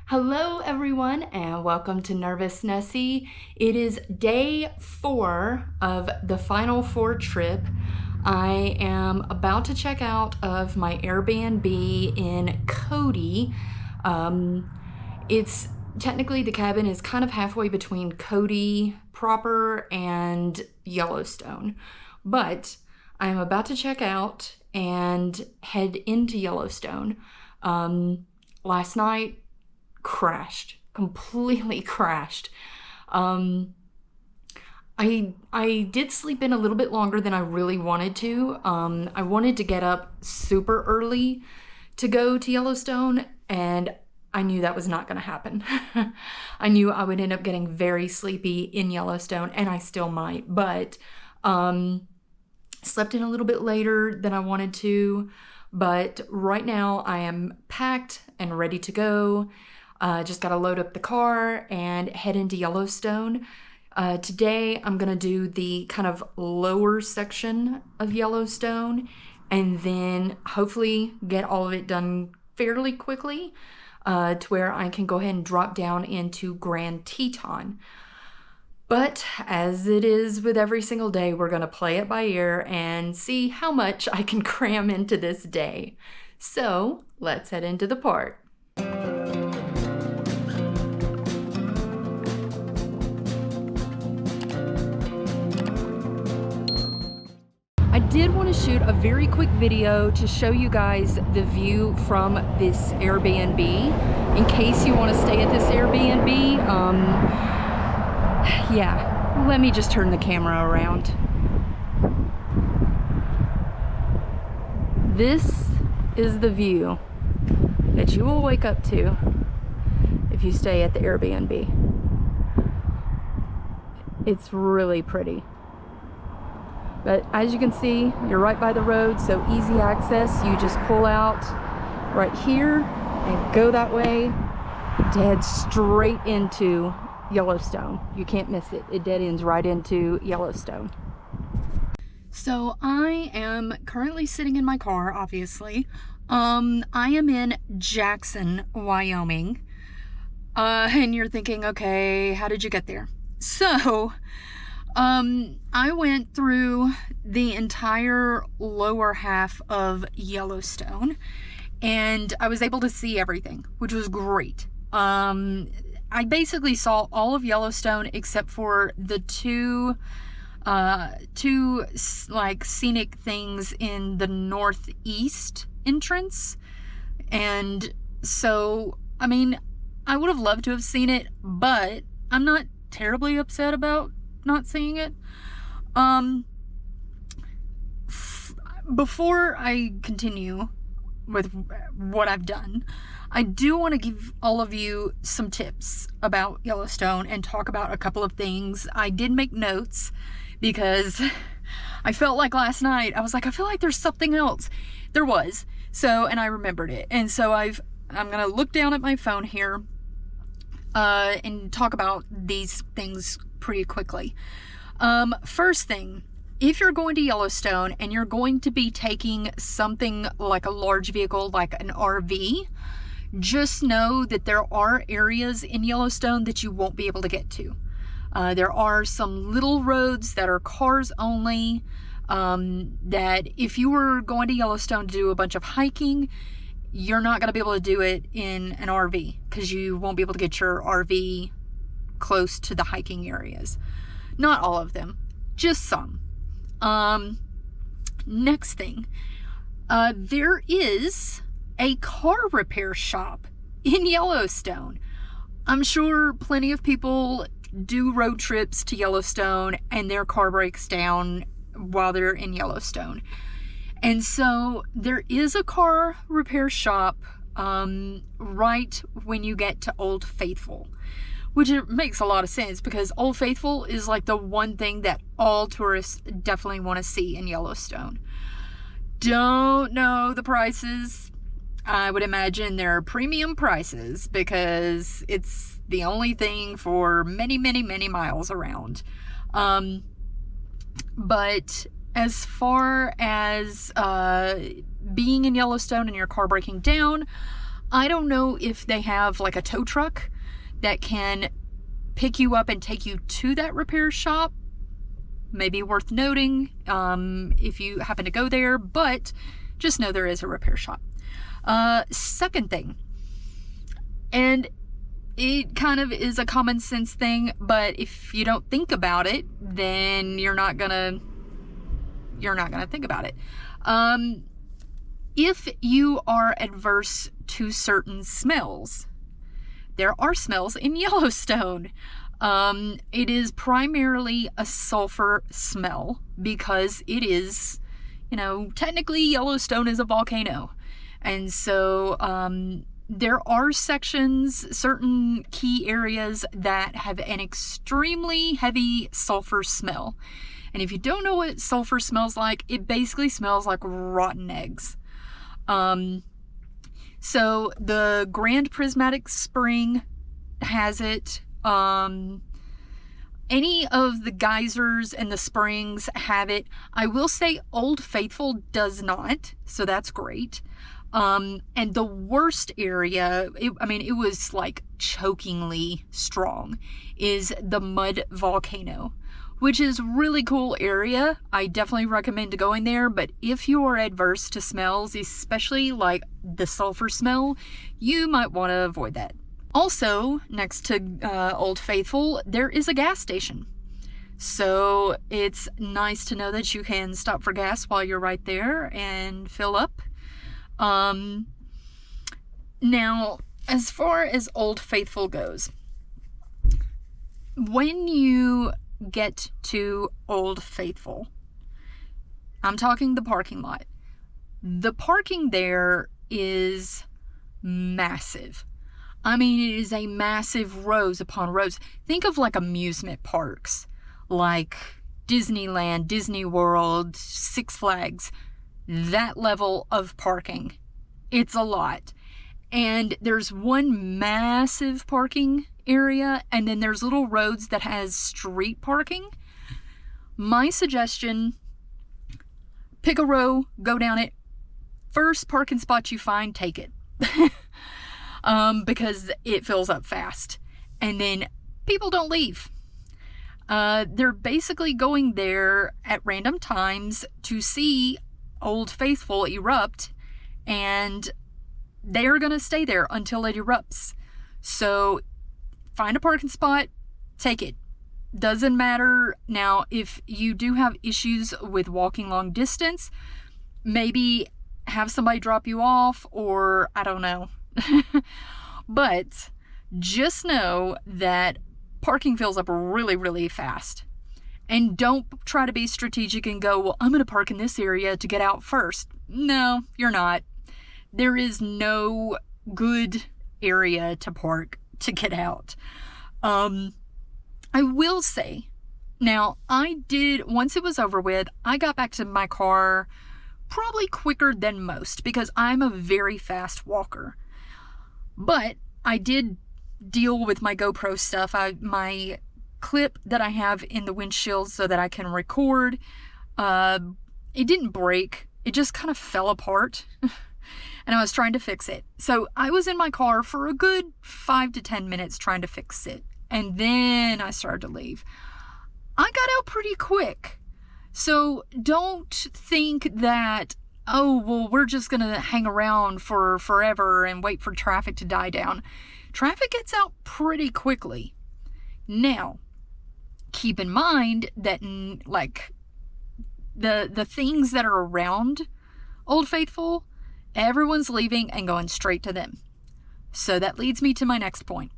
Hello everyone and welcome to Nervous Nessie. It is day 4 of the final 4 trip. I am about to check out of my Airbnb in Cody. It's technically the cabin is kind of halfway between Cody proper and Yellowstone, but I'm about to check out and head into Yellowstone. Last night completely crashed. I did sleep in a little bit longer than I really wanted to. I wanted to get up super early to go to Yellowstone, and I knew that was not going to happen. I knew I would end up getting very sleepy in Yellowstone, and I still might, but slept in a little bit later than I wanted to. But right now I am packed and ready to go. Just got to load up the car and head into Yellowstone. Today I'm going to do the kind of lower section of Yellowstone and then hopefully get all of it done fairly quickly to where I can go ahead and drop down into Grand Teton. But as it is with every single day, we're going to play it by ear and see how much I can cram into this day. So let's head into the park. I did want to shoot a very quick video to show you guys the view from this Airbnb in case you want to stay at this Airbnb. Yeah, let me just turn the camera around. This is the view that you will wake up to if you stay at the Airbnb. It's really pretty. But as you can see, you're right by the road, so easy access. You just pull out right here and go that way to head straight into Yellowstone. You can't miss it. It dead ends right into Yellowstone. So I am currently sitting in my car, obviously. I am in Jackson, Wyoming. And you're thinking, okay, how did you get there? So I went through the entire lower half of Yellowstone and I was able to see everything, which was great. I basically saw all of Yellowstone except for the two like scenic things in the northeast entrance. And so, I mean, I would have loved to have seen it, but I'm not terribly upset about not seeing it. Before I continue with what I've done, I do want to give all of you some tips about Yellowstone and talk about a couple of things. I did make notes because I felt like last night I was like, I feel like there's something else. There was. So, and I remembered it. And so I'm gonna look down at my phone here and talk about these things pretty quickly. First thing, if you're going to Yellowstone and you're going to be taking something like a large vehicle like an RV, just know that there are areas in Yellowstone that you won't be able to get to. There are some little roads that are cars only, that if you were going to Yellowstone to do a bunch of hiking, you're not going to be able to do it in an RV because you won't be able to get your RV close to the hiking areas. Not all of them, just some. Next thing, there is a car repair shop in Yellowstone. I'm sure plenty of people do road trips to Yellowstone and their car breaks down while they're in Yellowstone. And so there is a car repair shop right when you get to Old Faithful, which it makes a lot of sense because Old Faithful is like the one thing that all tourists definitely want to see in Yellowstone. Don't know the prices. I would imagine they're premium prices because it's the only thing for many, many, many miles around. But as far as being in Yellowstone and your car breaking down, I don't know if they have like a tow truck that can pick you up and take you to that repair shop. Maybe worth noting if you happen to go there, but just know there is a repair shop. Second thing, and it kind of is a common sense thing, but if you don't think about it, then you're not gonna think about it. If you are adverse to certain smells, there are smells in Yellowstone. It is primarily a sulfur smell because it is, technically Yellowstone is a volcano. And so there are certain key areas that have an extremely heavy sulfur smell. And if you don't know what sulfur smells like, it basically smells like rotten eggs. So the Grand Prismatic Spring has it. Any of the geysers and the springs have it. I will say Old Faithful does not, so that's great. And the worst area, it was like chokingly strong, is the Mud Volcano, which is really cool area. I definitely recommend going there, but if you are adverse to smells, especially like the sulfur smell, you might want to avoid that. Also, next to Old Faithful, there is a gas station. So it's nice to know that you can stop for gas while you're right there and fill up. Now, as far as Old Faithful goes, when you get to Old Faithful, I'm talking the parking lot. The parking there is massive. It is a massive rows upon rows. Think of like amusement parks, like Disneyland, Disney World, Six Flags, that level of parking. It's a lot. And there's one massive parking area, and then there's little roads that has street parking. My suggestion, pick a row, go down it. First parking spot you find, take it. Because it fills up fast. And then people don't leave. They're basically going there at random times to see Old Faithful erupt, and they're going to stay there until it erupts. So find a parking spot, take it. Doesn't matter. Now, if you do have issues with walking long distance, maybe have somebody drop you off, or I don't know. But just know that parking fills up really, really fast. And don't try to be strategic and go, well, I'm going to park in this area to get out first. No, you're not. There is no good area to park to get out. I will say, now once it was over with, I got back to my car probably quicker than most because I'm a very fast walker. But I did deal with my GoPro stuff. My clip that I have in the windshield so that I can record, it didn't break. It just kind of fell apart. And I was trying to fix it. So I was in my car for a good 5 to 10 minutes trying to fix it. And then I started to leave. I got out pretty quick. So don't think that, oh, well, we're just going to hang around for forever and wait for traffic to die down. Traffic gets out pretty quickly. Now, keep in mind that like the things that are around Old Faithful, everyone's leaving and going straight to them. So that leads me to my next point.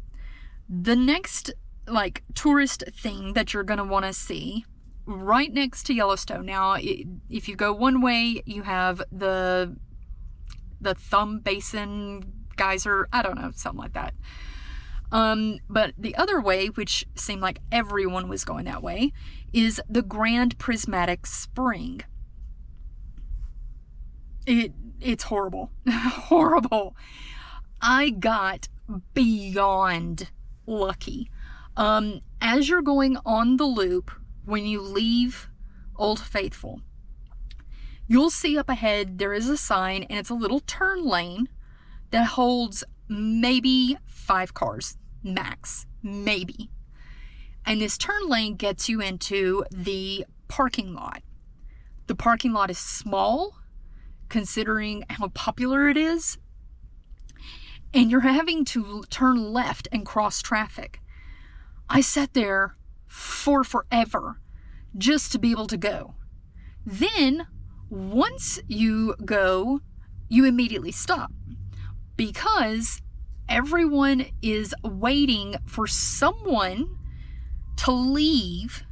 The next like tourist thing that you're going to want to see right next to Yellowstone. Now, if you go one way, you have the Thumb Basin geyser. I don't know, something like that. But the other way, which seemed like everyone was going that way, is the Grand Prismatic Spring. It's horrible. Horrible. I got beyond lucky. As you're going on the loop, when you leave Old Faithful, you'll see up ahead there is a sign, and it's a little turn lane that holds maybe 5 cars, max, maybe. And this turn lane gets you into the parking lot. The parking lot is small, considering how popular it is. And you're having to turn left and cross traffic. I sat there for forever just to be able to go. Then, once you go, you immediately stop because everyone is waiting for someone to leave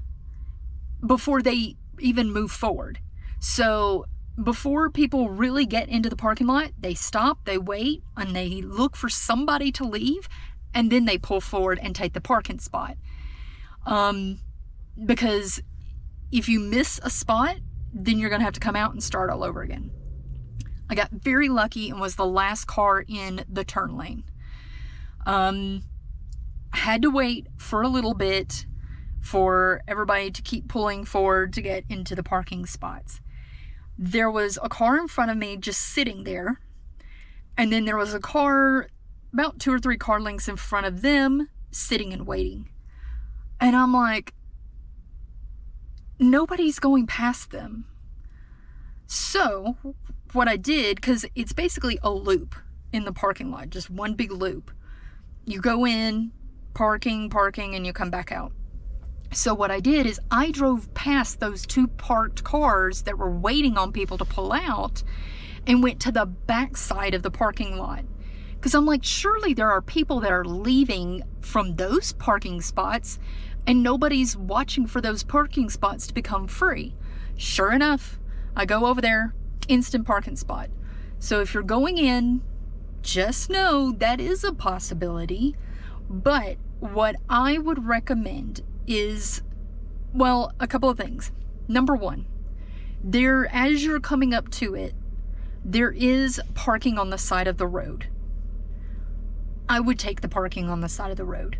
before they even move forward. So before people really get into the parking lot, they stop, they wait, and they look for somebody to leave, and then they pull forward and take the parking spot. Because if you miss a spot, then you're going to have to come out and start all over again. I got very lucky and was the last car in the turn lane. Had to wait for a little bit for everybody to keep pulling forward to get into the parking spots. There was a car in front of me just sitting there, and then there was a car about 2 or 3 car lengths in front of them sitting and waiting. And I'm like, nobody's going past them. So what I did, because it's basically a loop in the parking lot, just one big loop. You go in, parking, and you come back out. So what I did is I drove past those 2 parked cars that were waiting on people to pull out and went to the back side of the parking lot. Because I'm like, surely there are people that are leaving from those parking spots and nobody's watching for those parking spots to become free. Sure enough, I go over there, instant parking spot. So if you're going in, just know that is a possibility. But what I would recommend is, well, a couple of things. Number one, as you're coming up to it, there is parking on the side of the road. I would take the parking on the side of the road,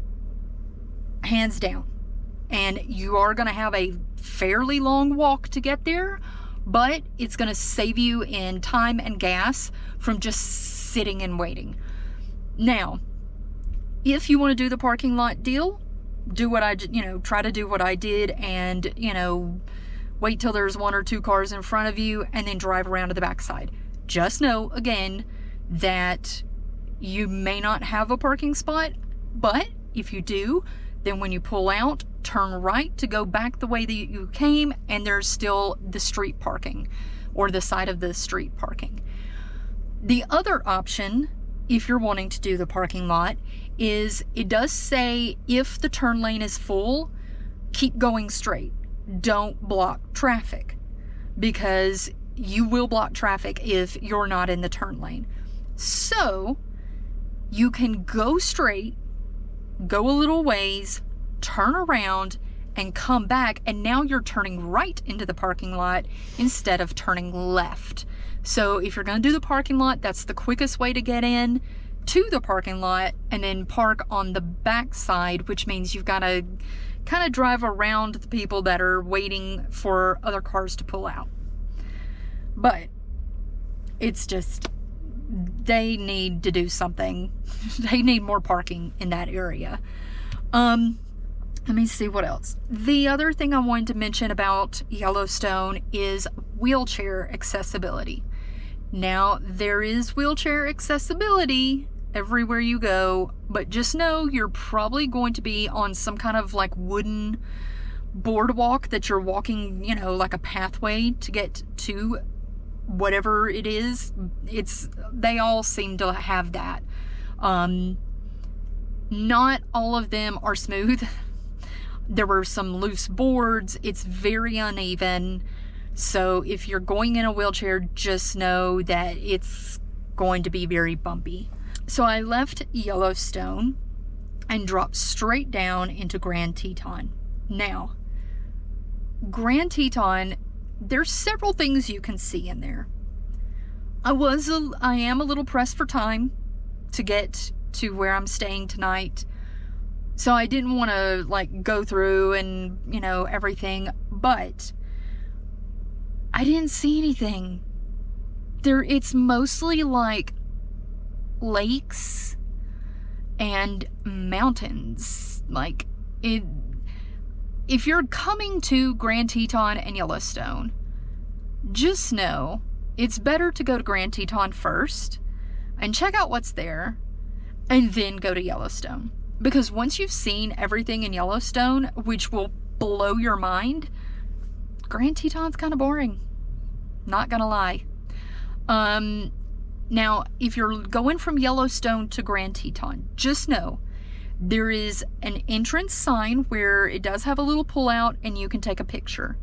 hands down. And you are going to have a fairly long walk to get there, but it's going to save you in time and gas from just sitting and waiting. Now, if you want to do the parking lot deal, do what try to do what I did and, wait till there's 1 or 2 cars in front of you and then drive around to the backside. Just know, again, that you may not have a parking spot, but if you do, then when you pull out, turn right to go back the way that you came, and there's still the street parking or the side of the street parking. The other option, if you're wanting to do the parking lot, is it does say if the turn lane is full, keep going straight. Don't block traffic, because you will block traffic if you're not in the turn lane. So you can go straight, go a little ways, turn around, and come back, and now you're turning right into the parking lot instead of turning left. So if you're going to do the parking lot, that's the quickest way to get in to the parking lot, and then park on the back side, which means you've got to kind of drive around the people that are waiting for other cars to pull out. But it's just, they need to do something. They need more parking in that area. Let me see what else. The other thing I wanted to mention about Yellowstone is wheelchair accessibility. Now, there is wheelchair accessibility everywhere you go, but just know you're probably going to be on some kind of like wooden boardwalk that you're walking, like a pathway to get to whatever it is. They all seem to have that. Not all of them are smooth. There were some loose boards. It's very uneven. So if you're going in a wheelchair, just know that it's going to be very bumpy. So I left Yellowstone and dropped straight down into Grand Teton. Now, Grand Teton, there's several things you can see in there. I am a little pressed for time to get to where I'm staying tonight. So I didn't want to go through and, everything, but I didn't see anything. It's mostly lakes and mountains. Like, if you're coming to Grand Teton and Yellowstone, just know it's better to go to Grand Teton first and check out what's there, and then go to Yellowstone. Because once you've seen everything in Yellowstone, which will blow your mind, Grand Teton's kind of boring. Not gonna lie. Now, if you're going from Yellowstone to Grand Teton, just know there is an entrance sign where it does have a little pullout and you can take a picture.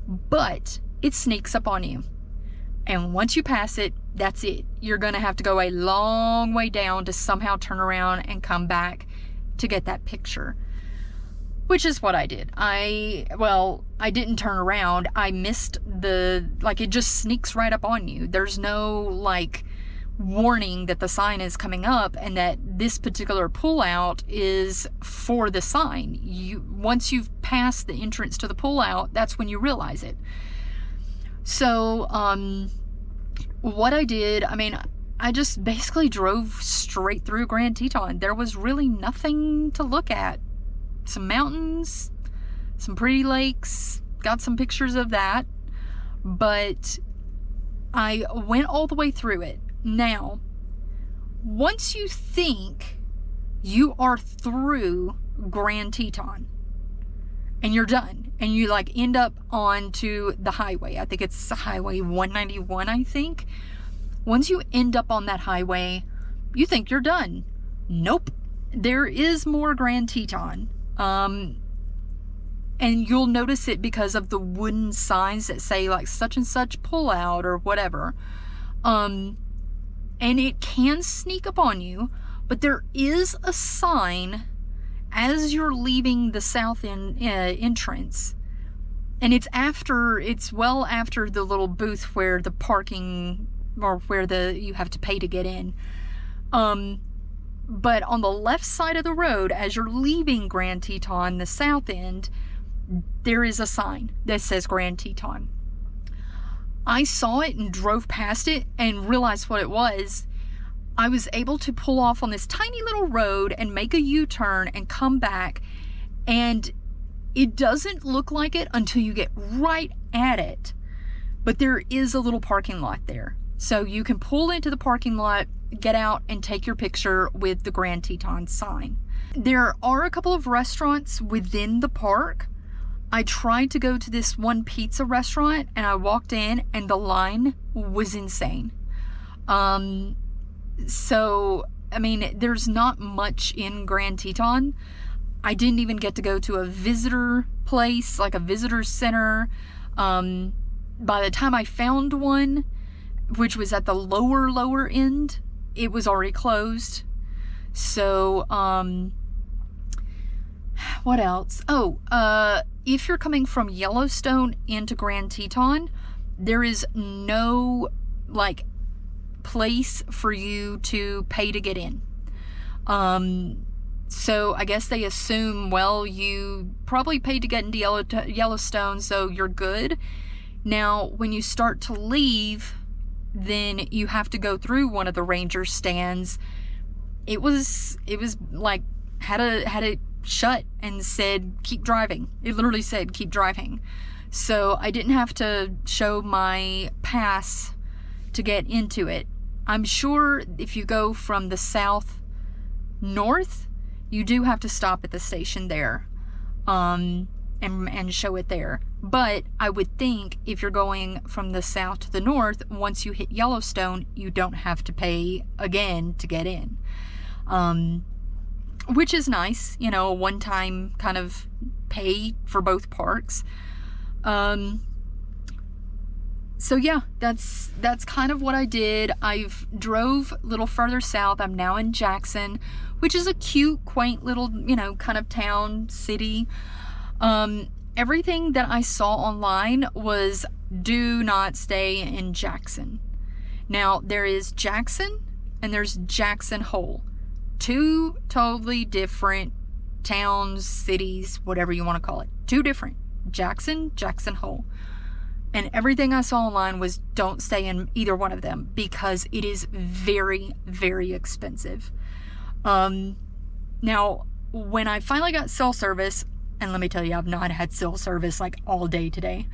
But it sneaks up on you. And once you pass it, that's it. You're going to have to go a long way down to somehow turn around and come back to get that picture. Which is what I did. I didn't turn around. I missed it just sneaks right up on you. There's no, warning that the sign is coming up and that this particular pullout is for the sign. Once you've passed the entrance to the pullout, that's when you realize it. So, what I did, I just basically drove straight through Grand Teton. There was really nothing to look at. Some mountains, some pretty lakes, got some pictures of that, but I went all the way through it. Now, once you think you are through Grand Teton and you're done, and you end up onto the highway, I think it's Highway 191, I think. Once you end up on that highway, you think you're done. Nope. There is more Grand Teton. And you'll notice it because of the wooden signs that say such and such pull out or whatever. And it can sneak up on you, but there is a sign as you're leaving the south entrance. And it's well after the little booth where the parking, or where you have to pay to get in. But on the left side of the road, as you're leaving Grand Teton, the south end, there is a sign that says Grand Teton. I saw it and drove past it and realized what it was. I was able to pull off on this tiny little road and make a U-turn and come back, and it doesn't look like it until you get right at it. But there is a little parking lot there. So you can pull into the parking lot, get out, and take your picture with the Grand Teton sign. There are a couple of restaurants within the park. I tried to go to this one pizza restaurant, and I walked in and the line was insane. So, there's not much in Grand Teton. I didn't even get to go to a visitor place, like a visitor center. By the time I found one, which was at the lower end, it was already closed. So, what else? If you're coming from Yellowstone into Grand Teton, there is no, place for you to pay to get in. So I guess they assume, you probably paid to get into Yellowstone, so you're good. Now, when you start to leave, then you have to go through one of the ranger stands. It was had it shut and said, keep driving. It literally said, keep driving. So I didn't have to show my pass to get into it. I'm sure if you go from the south north, you do have to stop at the station there, and show it there. But I would think if you're going from the south to the north, once you hit Yellowstone, you don't have to pay again to get in. Which is nice, a one-time kind of pay for both parks. So yeah, that's kind of what I did. I've drove a little further south. I'm now in Jackson, which is a cute, quaint little, kind of town, city. Everything that I saw online was do not stay in Jackson. Now, there is Jackson and there's Jackson Hole. Two totally different towns, cities, whatever you want to call it. Two different. Jackson, Jackson Hole. And everything I saw online was don't stay in either one of them because it is very, very expensive. Now, when I finally got cell service, and let me tell you, I've not had cell service like all day today.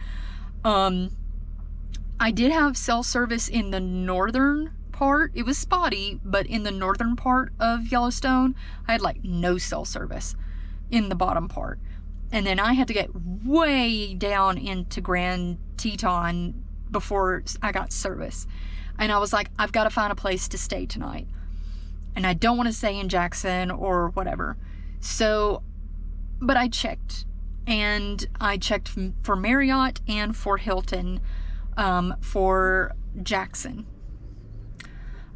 I did have cell service in the northern part. It was spotty, but in the northern part of Yellowstone, I had like no cell service in the bottom part. And then I had to get way down into Grand Teton before I got service. And I was like, I've got to find a place to stay tonight. And I don't want to stay in Jackson or whatever. So, but I checked. And I checked for Marriott and for Hilton for Jackson.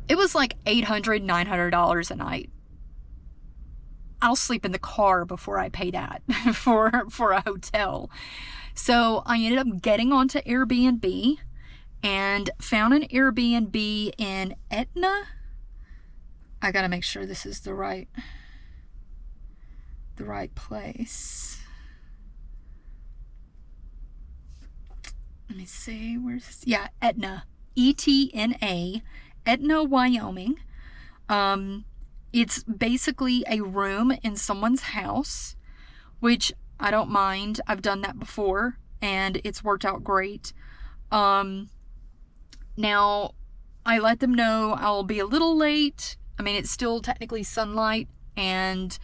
It was like $800, $900 a night. I'll sleep in the car before I pay that for a hotel. So I ended up getting onto Airbnb and found an Airbnb in Etna. I gotta make sure this is the right place. Let me see, where's this? Yeah, Etna. ETNA, Etna, Wyoming. It's basically a room in someone's house, which I don't mind. I've done that before, and it's worked out great. Now, I let them know I'll be a little late. I mean, it's still technically sunlight, and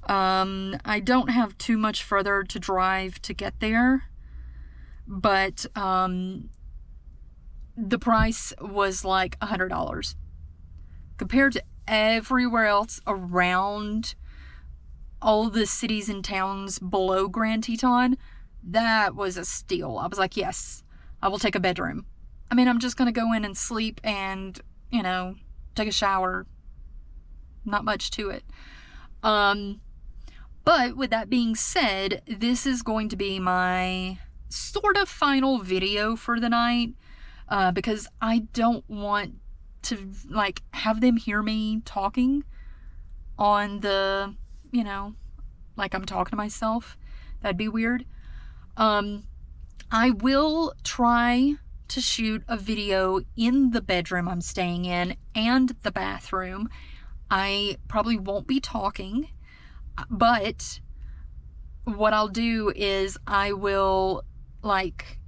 I don't have too much further to drive to get there. But the price was like $100. Compared to everywhere else around all the cities and towns below Grand Teton, that was a steal. I was like, yes, I will take a bedroom. I mean, I'm just going to go in and sleep and, you know, take a shower. Not much to it. But with that being said, this is going to be my sort of final video for the night, because I don't want to like have them hear me talking on the, you know, like I'm talking to myself. That'd be weird. I will try to shoot a video in the bedroom I'm staying in and the bathroom. I probably won't be talking, but what I'll do is I will like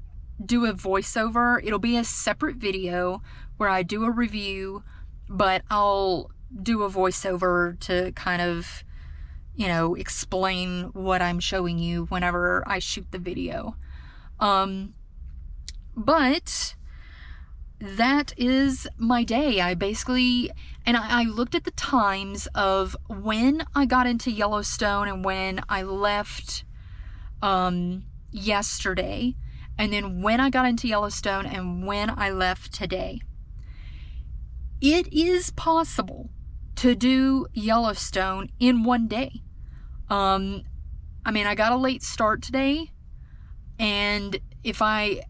do a voiceover. It'll be a separate video where I do a review, but I'll do a voiceover to kind of, you know, explain what I'm showing you whenever I shoot the video. But that is my day. I basically, and I looked at the times of when I got into Yellowstone and when I left yesterday, and then when I got into Yellowstone and when I left today. It is possible to do Yellowstone in one day. I mean, I got a late start today, and if I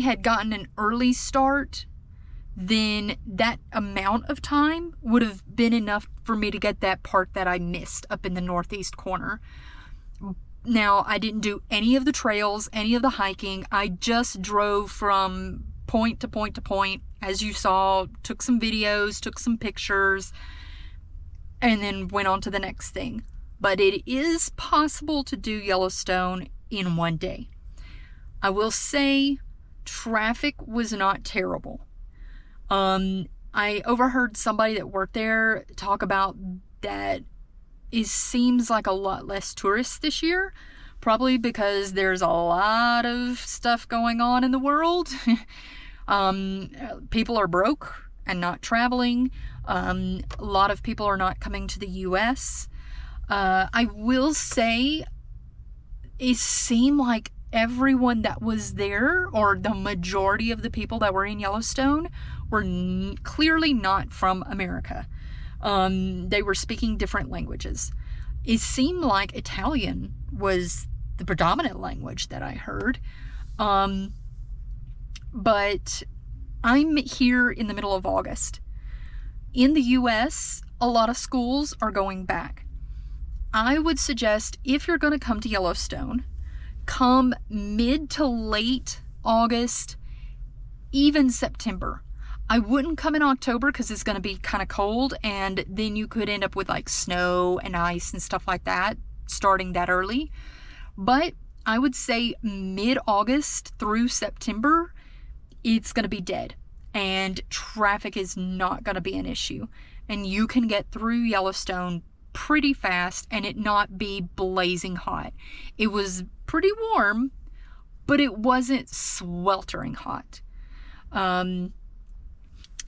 had gotten an early start, then that amount of time would have been enough for me to get that part that I missed up in the northeast corner. Now, I didn't do any of the trails, any of the hiking. I just drove from point to point to point, as you saw, took some videos, took some pictures, and then went on to the next thing. But it is possible to do Yellowstone in one day. I will say traffic was not terrible. I overheard somebody that worked there talk about that it seems like a lot less tourists this year, probably because there's a lot of stuff going on in the world. People are broke and not traveling. A lot of people are not coming to the US. I will say it seemed like everyone that was there, or the majority of the people that were in Yellowstone, were clearly not from America. They were speaking different languages. It seemed like Italian was the predominant language that I heard. But I'm here in the middle of August. In the US, a lot of schools are going back. I would suggest, if you're going to come to Yellowstone, come mid to late August, even September. I wouldn't come in October because it's going to be kind of cold, and then you could end up with like snow and ice and stuff like that starting that early. But I would say mid-August through September, it's going to be dead, and traffic is not going to be an issue, and you can get through Yellowstone pretty fast and it not be blazing hot. It was pretty warm, but it wasn't sweltering hot.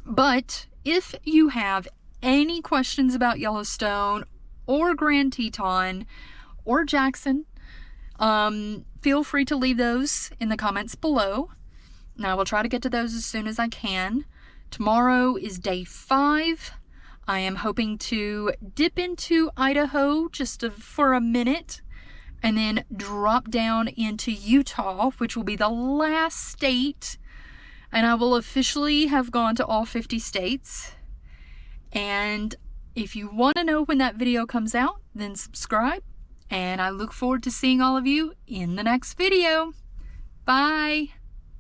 But if you have any questions about Yellowstone or Grand Teton or Jackson, feel free to leave those in the comments below. And I will try to get to those as soon as I can. Tomorrow is day 5. I am hoping to dip into Idaho just for a minute and then drop down into Utah, which will be the last state. And I will officially have gone to all 50 states. And if you want to know when that video comes out, then subscribe. And I look forward to seeing all of you in the next video. Bye.